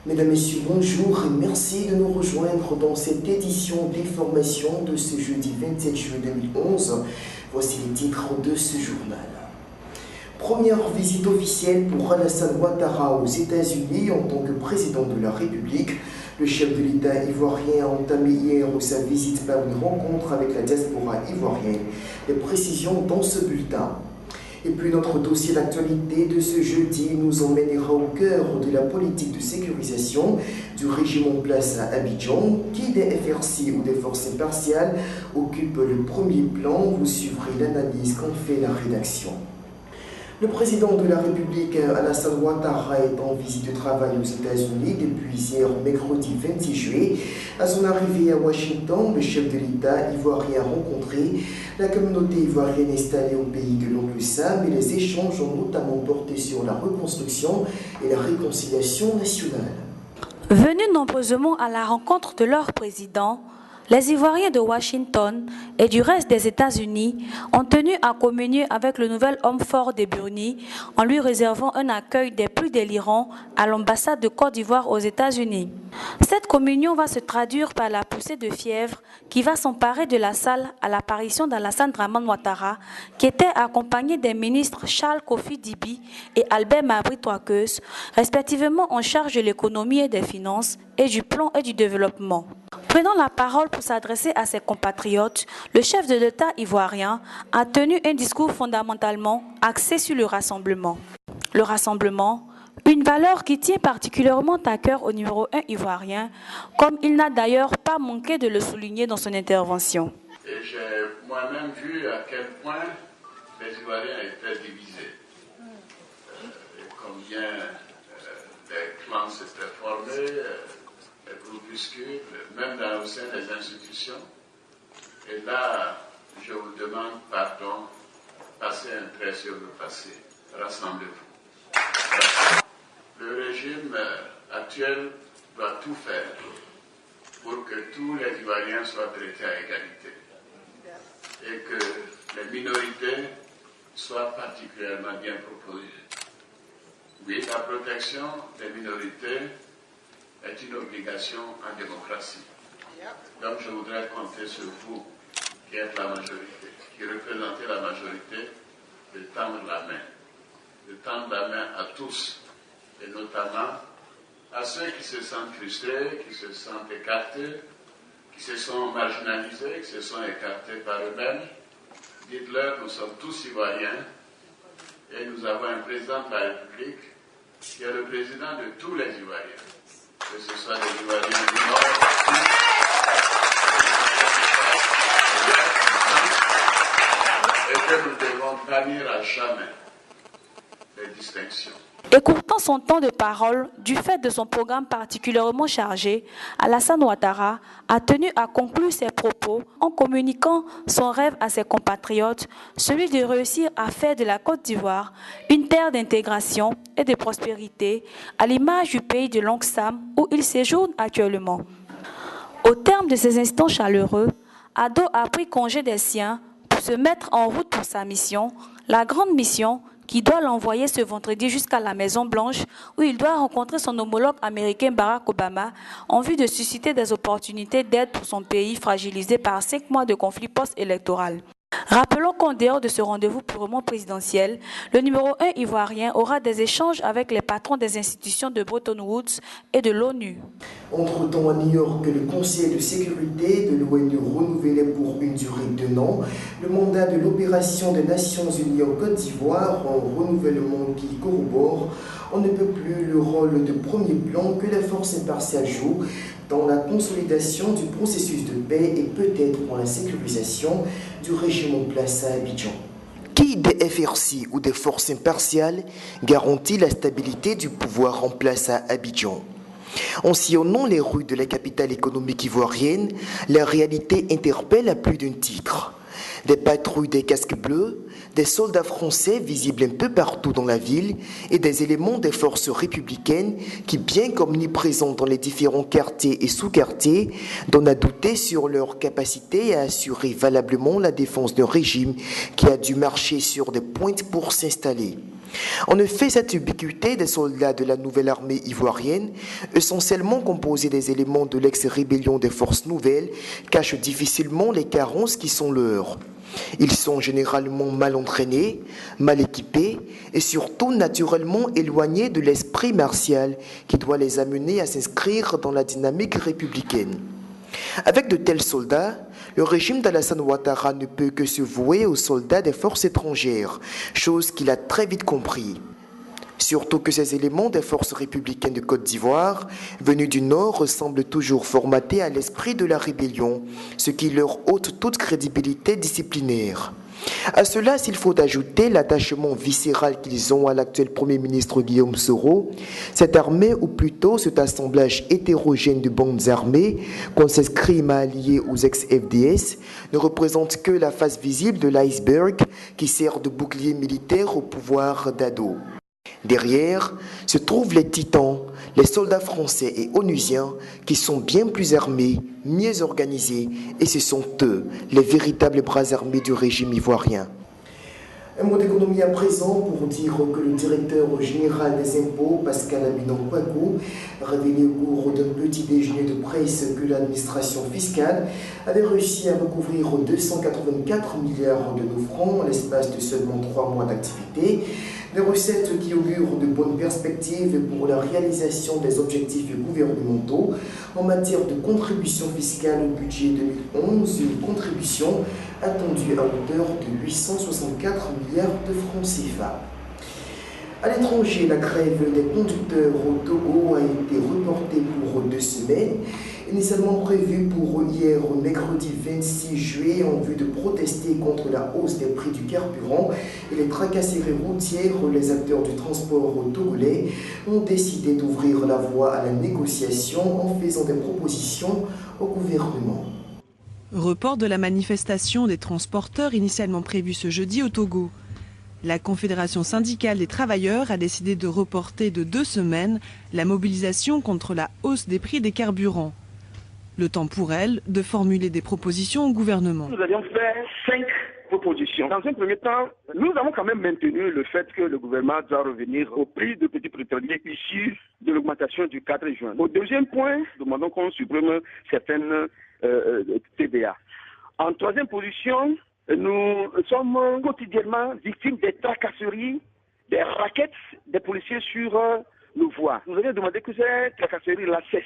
Mesdames, Messieurs, bonjour et merci de nous rejoindre dans cette édition d'information de ce jeudi 27 juillet 2011. Voici les titres de ce journal. Première visite officielle pour Alassane Ouattara aux États-Unis en tant que président de la République. Le chef de l'État ivoirien a entamé hier sa visite par une rencontre avec la diaspora ivoirienne. Les précisions dans ce bulletin. Et puis notre dossier d'actualité de ce jeudi nous emmènera au cœur de la politique de sécurisation du régime en place à Abidjan, qui des FRC ou des forces impartiales occupe le premier plan. Vous suivrez l'analyse qu'en fait la rédaction. Le président de la République, Alassane Ouattara, est en visite de travail aux États-Unis depuis hier, mercredi 26 juillet. À son arrivée à Washington, le chef de l'État ivoirien a rencontré la communauté ivoirienne installée au pays de l'Oncle Sam et les échanges ont notamment porté sur la reconstruction et la réconciliation nationale. Venus nombreusement à la rencontre de leur président, les Ivoiriens de Washington et du reste des États-Unis ont tenu à communier avec le nouvel homme fort des Burni en lui réservant un accueil des plus délirants à l'ambassade de Côte d'Ivoire aux États-Unis. Cette communion va se traduire par la poussée de fièvre qui va s'emparer de la salle à l'apparition d'Alassane Dramane Ouattara, qui était accompagné des ministres Charles Kofi Dibi et Albert Mabry Touakeus, respectivement en charge de l'économie et des finances et du plan et du développement. Prenant la parole pour s'adresser à ses compatriotes, le chef de l'État ivoirien a tenu un discours fondamentalement axé sur le rassemblement. Le rassemblement, une valeur qui tient particulièrement à cœur au numéro 1 ivoirien, comme il n'a d'ailleurs pas manqué de le souligner dans son intervention. Et j'ai moi-même vu à quel point les Ivoiriens étaient divisés. Combien les clans s'étaient formés, les groupuscules, même au sein des institutions. Et là, je vous demande pardon, passez un trait sur le passé, rassemblez-vous. Le régime actuel doit tout faire pour que tous les Ivoiriens soient traités à égalité et que les minorités soient particulièrement bien proposées. Oui, la protection des minorités est une obligation en démocratie. Donc je voudrais compter sur vous, qui êtes la majorité, qui représentez la majorité, de tendre la main à tous, et notamment à ceux qui se sentent frustrés, qui se sentent écartés, qui se sont marginalisés, qui se sont écartés par eux-mêmes. Dites-leur, nous sommes tous Ivoiriens, et nous avons un président de la République qui est le président de tous les Ivoiriens. Que ce soit des Ivoiriens du Nord, et que nous devons bannir à jamais les distinctions. Écourtant son temps de parole, du fait de son programme particulièrement chargé, Alassane Ouattara a tenu à conclure ses propos en communiquant son rêve à ses compatriotes, celui de réussir à faire de la Côte d'Ivoire une terre d'intégration et de prospérité, à l'image du pays de l'Oncle Sam où il séjourne actuellement. Au terme de ces instants chaleureux, Ado a pris congé des siens pour se mettre en route pour sa mission, la grande mission qui doit l'envoyer ce vendredi jusqu'à la Maison-Blanche où il doit rencontrer son homologue américain Barack Obama en vue de susciter des opportunités d'aide pour son pays fragilisé par 5 mois de conflit post-électoral. Rappelons qu'en dehors de ce rendez-vous purement présidentiel, le numéro 1 ivoirien aura des échanges avec les patrons des institutions de Bretton Woods et de l'ONU. Entre-temps, à New York, le Conseil de sécurité de l'ONU renouvelait pour une durée de 2 ans le mandat de l'opération des Nations Unies en Côte d'Ivoire, un renouvellement qui corrobore on ne peut plus le rôle de premier plan que la force impartiale joue dans la consolidation du processus de paix et peut-être dans la sécurisation du régime en place à Abidjan. Qui des FRC ou des forces impartiales garantit la stabilité du pouvoir en place à Abidjan? En sillonnant les rues de la capitale économique ivoirienne, la réalité interpelle à plus d'un titre. Des patrouilles des casques bleus, des soldats français visibles un peu partout dans la ville et des éléments des forces républicaines qui, bien qu'omniprésents dans les différents quartiers et sous-quartiers, donnent à douter sur leur capacité à assurer valablement la défense d'un régime qui a dû marcher sur des pointes pour s'installer. En effet, cette ubiquité des soldats de la nouvelle armée ivoirienne, essentiellement composée des éléments de l'ex-rébellion des forces nouvelles, cache difficilement les carences qui sont leurs. Ils sont généralement mal entraînés, mal équipés et surtout naturellement éloignés de l'esprit martial qui doit les amener à s'inscrire dans la dynamique républicaine. Avec de tels soldats, le régime d'Alassane Ouattara ne peut que se vouer aux soldats des forces étrangères, chose qu'il a très vite compris. Surtout que ces éléments des forces républicaines de Côte d'Ivoire, venus du Nord, ressemblent toujours formatés à l'esprit de la rébellion, ce qui leur ôte toute crédibilité disciplinaire. À cela, s'il faut ajouter l'attachement viscéral qu'ils ont à l'actuel Premier ministre Guillaume Soro, cette armée, ou plutôt cet assemblage hétérogène de bandes armées, qu'on s'escrime à allier aux ex-FDS, ne représente que la face visible de l'iceberg qui sert de bouclier militaire au pouvoir d'Ado. Derrière se trouvent les titans, les soldats français et onusiens qui sont bien plus armés, mieux organisés, et ce sont eux, les véritables bras armés du régime ivoirien. Un mot d'économie à présent pour dire que le directeur général des impôts, Pascal Abinon-Kwaku, a révélé au cours d'un petit déjeuner de presse que l'administration fiscale avait réussi à recouvrir 284 milliards de nos francs en l'espace de seulement 3 mois d'activité. Des recettes qui augurent de bonnes perspectives pour la réalisation des objectifs gouvernementaux en matière de contribution fiscale au budget 2011, une contribution attendue à hauteur de 864 milliards de francs CFA. À l'étranger, la grève des conducteurs au Togo a été reportée pour 2 semaines, initialement prévue pour hier, mercredi 26 juillet, en vue de protester contre la hausse des prix du carburant et les tracasseries routières. Les acteurs du transport togolais ont décidé d'ouvrir la voie à la négociation en faisant des propositions au gouvernement. Report de la manifestation des transporteurs initialement prévue ce jeudi au Togo. La Confédération syndicale des travailleurs a décidé de reporter de 2 semaines la mobilisation contre la hausse des prix des carburants. Le temps pour elle de formuler des propositions au gouvernement. Nous avions fait 5 propositions. Dans un premier temps, nous avons quand même maintenu le fait que le gouvernement doit revenir au prix de petits pétroliers issus de l'augmentation du 4 juin. Au deuxième point, nous demandons qu'on supprime certaines TVA. En troisième position, nous sommes quotidiennement victimes des tracasseries, des raquettes des policiers sur nos voies. Nous avions demandé que ces tracasseries-là cessent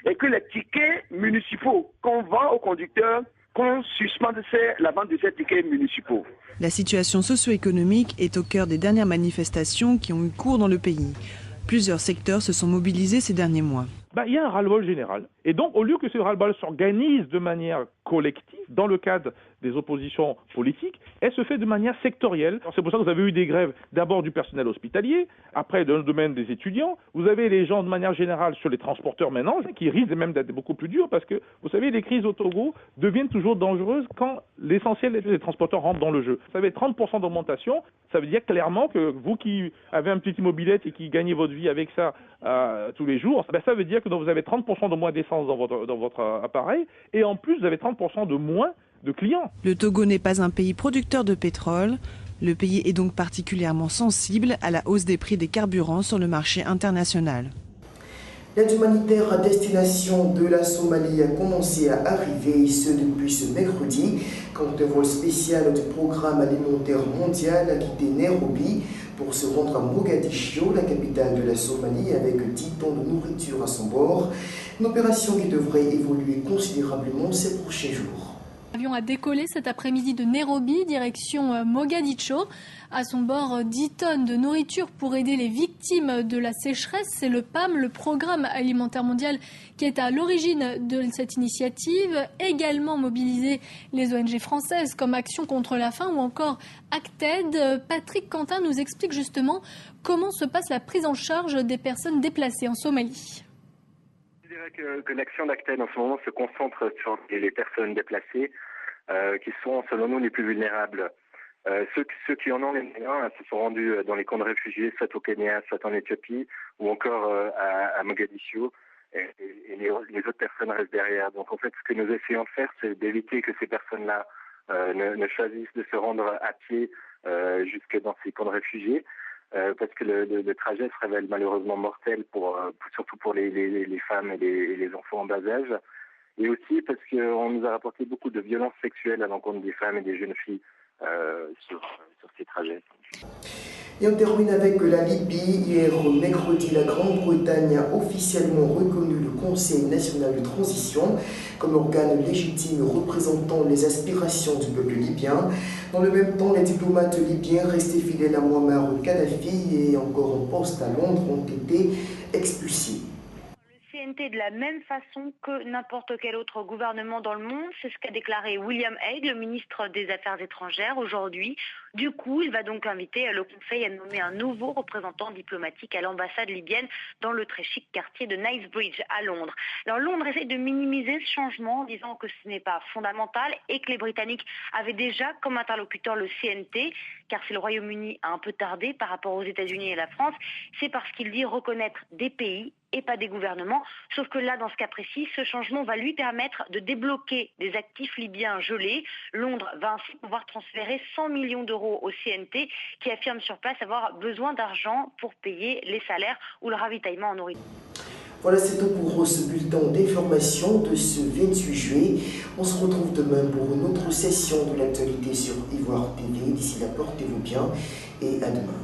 et que les tickets municipaux qu'on vend aux conducteurs, qu'on suspende la vente de ces tickets municipaux. La situation socio-économique est au cœur des dernières manifestations qui ont eu cours dans le pays. Plusieurs secteurs se sont mobilisés ces derniers mois. Il y a un ras-le-bol général. Et donc, au lieu que ce ras-le-bol s'organise de manière collective, dans le cadre des oppositions politiques, elle se fait de manière sectorielle. C'est pour ça que vous avez eu des grèves d'abord du personnel hospitalier, après dans le domaine des étudiants. Vous avez les gens de manière générale sur les transporteurs maintenant, qui risquent même d'être beaucoup plus durs parce que, vous savez, les crises au Togo deviennent toujours dangereuses quand l'essentiel des transporteurs rentrent dans le jeu. Vous savez, 30% d'augmentation, ça veut dire clairement que vous qui avez un petit immobilette et qui gagnez votre vie avec ça tous les jours, ça veut dire que vous avez 30% de moins d'essence dans votre appareil et en plus vous avez 30% de moins de clients. Le Togo n'est pas un pays producteur de pétrole. Le pays est donc particulièrement sensible à la hausse des prix des carburants sur le marché international. L'aide humanitaire à destination de la Somalie a commencé à arriver, et ce depuis ce mercredi, quand un vol spécial du programme alimentaire mondial a quitté Nairobi pour se rendre à Mogadiscio, la capitale de la Somalie, avec 10 tonnes de nourriture à son bord. Une opération qui devrait évoluer considérablement ces prochains jours. L'avion a décollé cet après-midi de Nairobi, direction Mogadiscio. À son bord, 10 tonnes de nourriture pour aider les victimes de la sécheresse. C'est le PAM, le Programme alimentaire mondial, qui est à l'origine de cette initiative. Également mobiliser les ONG françaises comme Action contre la faim ou encore Acted. Patrick Quentin nous explique justement comment se passe la prise en charge des personnes déplacées en Somalie. Je dirais que l'action d'Acted en ce moment se concentre sur les personnes déplacées qui sont selon nous les plus vulnérables. Ceux qui en ont les moyens se sont rendus dans les camps de réfugiés, soit au Kenya, soit en Éthiopie, ou encore à Mogadiscio, et les autres personnes restent derrière. Donc en fait, ce que nous essayons de faire, c'est d'éviter que ces personnes-là ne choisissent de se rendre à pied jusque dans ces camps de réfugiés. parce que le trajet se révèle malheureusement mortel, surtout pour les femmes et les enfants en bas âge. Et aussi parce qu'on nous a rapporté beaucoup de violences sexuelles à l'encontre des femmes et des jeunes filles sur ces trajets. Et on termine avec la Libye. Hier mercredi, la Grande-Bretagne a officiellement reconnu le Conseil national de transition comme organe légitime représentant les aspirations du peuple libyen. Dans le même temps, les diplomates libyens restés fidèles à Muammar Kadhafi et encore en poste à Londres ont été expulsés. CNT de la même façon que n'importe quel autre gouvernement dans le monde. C'est ce qu'a déclaré William Hague, le ministre des Affaires étrangères, aujourd'hui. Du coup, il va donc inviter le Conseil à nommer un nouveau représentant diplomatique à l'ambassade libyenne dans le très chic quartier de Knightsbridge à Londres. Alors Londres essaie de minimiser ce changement en disant que ce n'est pas fondamental et que les Britanniques avaient déjà comme interlocuteur le CNT, car si le Royaume-Uni a un peu tardé par rapport aux États-Unis et la France, c'est parce qu'il dit reconnaître des pays et pas des gouvernements. Sauf que là, dans ce cas précis, ce changement va lui permettre de débloquer des actifs libyens gelés. Londres va ainsi pouvoir transférer 100 millions d'euros au CNT qui affirme sur place avoir besoin d'argent pour payer les salaires ou le ravitaillement en nourriture. Voilà, c'est tout pour ce bulletin d'information de ce 28 juillet. On se retrouve demain pour une autre session de l'actualité sur Ivoire TV. D'ici là, portez-vous bien et à demain.